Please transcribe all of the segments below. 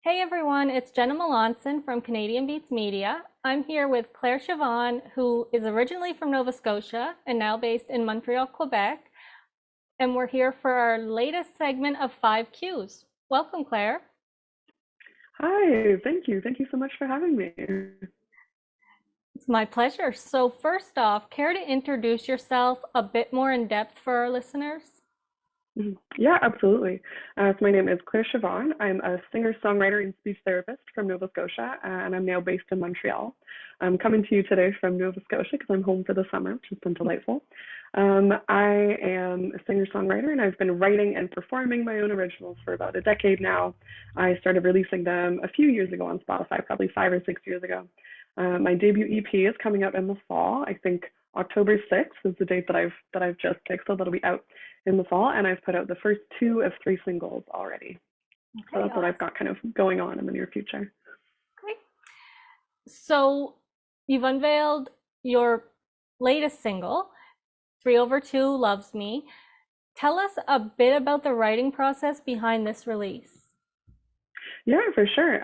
Hey everyone, it's Jenna Melanson from Canadian Beats Media. I'm here with Claire Chavon, who is originally from Nova Scotia and now based in Montreal, Quebec. And we're here for our latest segment of 5 Qs. Welcome, Claire. Hi, thank you. Thank you so much for having me. It's my pleasure. So, first off, care to introduce yourself a bit more in depth for our listeners? Yeah, absolutely. So my name is Claire Chavon. I'm a singer-songwriter and speech therapist from Nova Scotia, and I'm now based in Montreal. I'm coming to you today from Nova Scotia because I'm home for the summer, which has been delightful. I am a singer-songwriter, and I've been writing and performing my own originals for about a decade now. I started releasing them a few years ago on Spotify, probably 5 or 6 years ago. My debut EP is coming out in the fall. I think October 6th is the date that I've just picked, so that'll be out in the fall, and I've put out the first two of three singles already. So Okay, that's what I've awesome. got kind of going on in the near future. Great. So, you've unveiled your latest single, 3/2 Loves Me. Tell us a bit about the writing process behind this release. Yeah, for sure.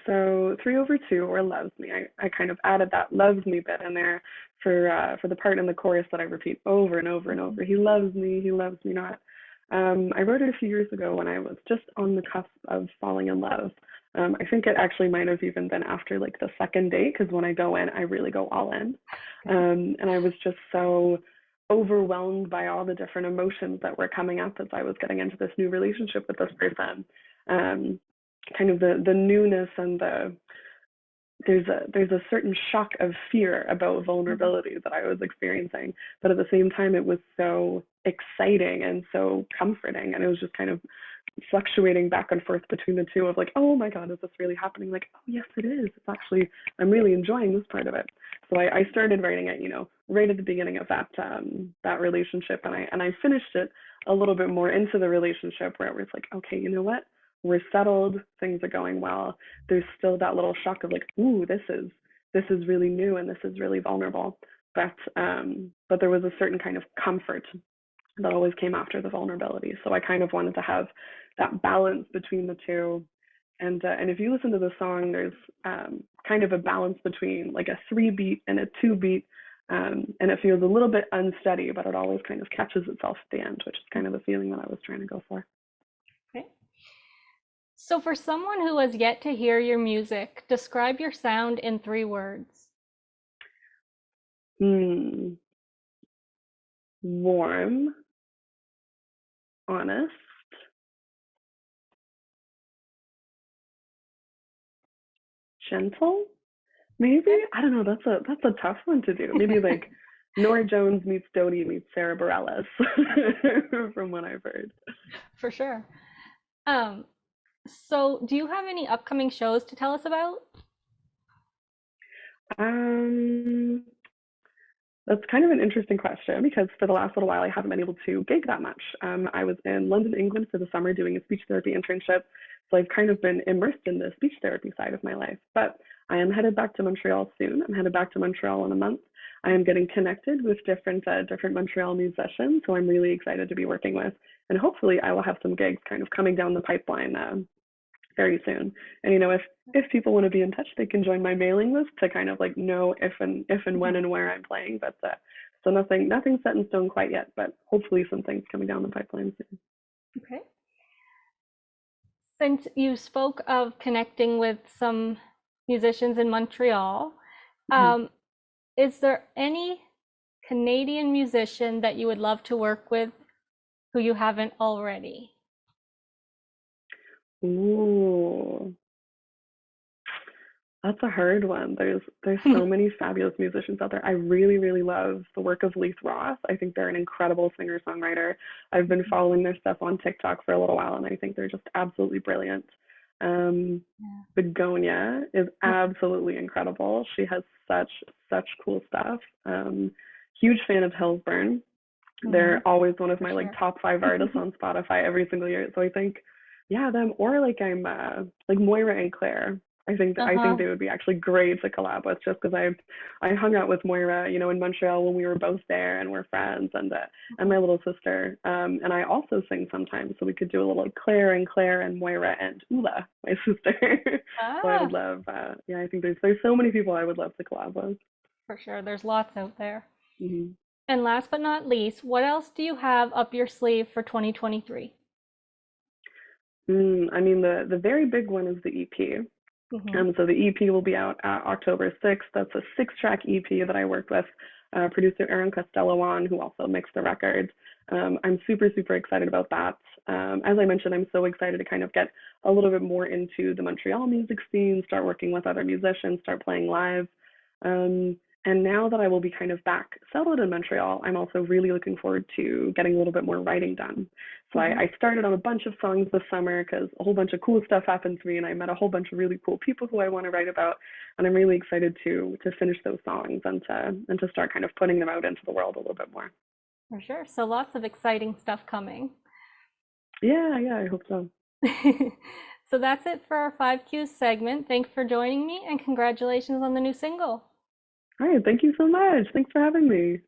So 3/2 or Loves Me. I kind of added that loves me bit in there for the part in the chorus that I repeat over and over and over. He loves me not. I wrote it a few years ago when I was just on the cusp of falling in love. I think it actually might have even been after like the second date because when I go in, I really go all in. And I was just so overwhelmed by all the different emotions that were coming up as I was getting into this new relationship with this person. Um, Kind of the newness and there's a certain shock of fear about Mhm. vulnerability that I was experiencing, but at the same time it was so exciting and so comforting, and it was just kind of fluctuating back and forth between the two of like, oh my god, is this really happening? Like, oh yes, it is. It's actually, I'm really enjoying this part of it. So I started writing it, right at the beginning of that relationship, and I finished it a little bit more into the relationship where it was like, okay, you know what? We're settled, things are going well. There's still that little shock of like, ooh, this is really new and this is really vulnerable. But there was a certain kind of comfort that always came after the vulnerability. So I kind of wanted to have that balance between the two. And if you listen to the song, there's kind of a balance between like a 3 beat and a 2 beat, and it feels a little bit unsteady, but it always kind of catches itself at the end, which is kind of the feeling that I was trying to go for. Okay. So, for someone who has yet to hear your music, describe your sound in 3 words. Hmm. Warm, honest, gentle. Maybe, Okay, I don't know. That's a tough one to do. Maybe like Nora Jones meets Dodie meets Sarah Bareilles, from what I've heard. for sure. Um, so do you have any upcoming shows to tell us about? Um, that's kind of an interesting question because for the last little while I haven't been able to gig that much. I was in London, England for the summer doing a speech therapy internship, so I've kind of been immersed in the speech therapy side of my life. But I am headed back to Montreal soon. I'm headed back to Montreal in a month. I am getting connected with different Montreal musicians, who I'm really excited to be working with, and hopefully I will have some gigs kind of coming down the pipeline very soon. And if people want to be in touch, they can join my mailing list to kind of like know if and when Mhm. and where I'm playing. But so nothing set in stone quite yet, but hopefully some things coming down the pipeline soon. Okay. Since you spoke of connecting with some musicians in Montreal, Mm-hmm. um, is there any Canadian musician that you would love to work with who you haven't already? Ooh, that's a hard one. There's so many fabulous musicians out there. I really, really love the work of Leith Ross. I think they're an incredible singer-songwriter. I've been following their stuff on TikTok for a little while, and I think they're just absolutely brilliant. Um, Yeah. Begonia is absolutely incredible. She has such cool stuff. Huge fan of Hillsburn. Mhm. They're always one of For my like sure. top 5 artists on Spotify every single year. So I think, yeah, them or like I'm like Moira and Claire. I think they would be actually great to collab with, just because I hung out with Moira, in Montreal when we were both there, and we're friends, and my little sister. And I also sing sometimes, so we could do a little Claire and Moira and Ula, my sister. So I Ah, would love, yeah, I think there's so many people I would love to collab with. for sure. There's lots out there. Hmm. And last but not least, what else do you have up your sleeve for 2023? I mean, the very big one is the EP. Hmm. So the EP will be out October 6th. That's a 6-track EP that I worked with producer Aaron Costello on, who also mixed the record. I'm super, super excited about that. As I mentioned, I'm so excited to kind of get a little bit more into the Montreal music scene, start working with other musicians, start playing live. Um, and now that I will be kind of back settled in Montreal, I'm also really looking forward to getting a little bit more writing done. So Hmm. I started on a bunch of songs this summer because a whole bunch of cool stuff happened to me, and I met a whole bunch of really cool people who I want to write about. And I'm really excited to finish those songs and to start kind of putting them out into the world a little bit more. For sure. So lots of exciting stuff coming. Yeah, yeah, I hope so. So that's it for our 5Qs segment. Thanks for joining me and congratulations on the new single. All right, thank you so much. Thanks for having me.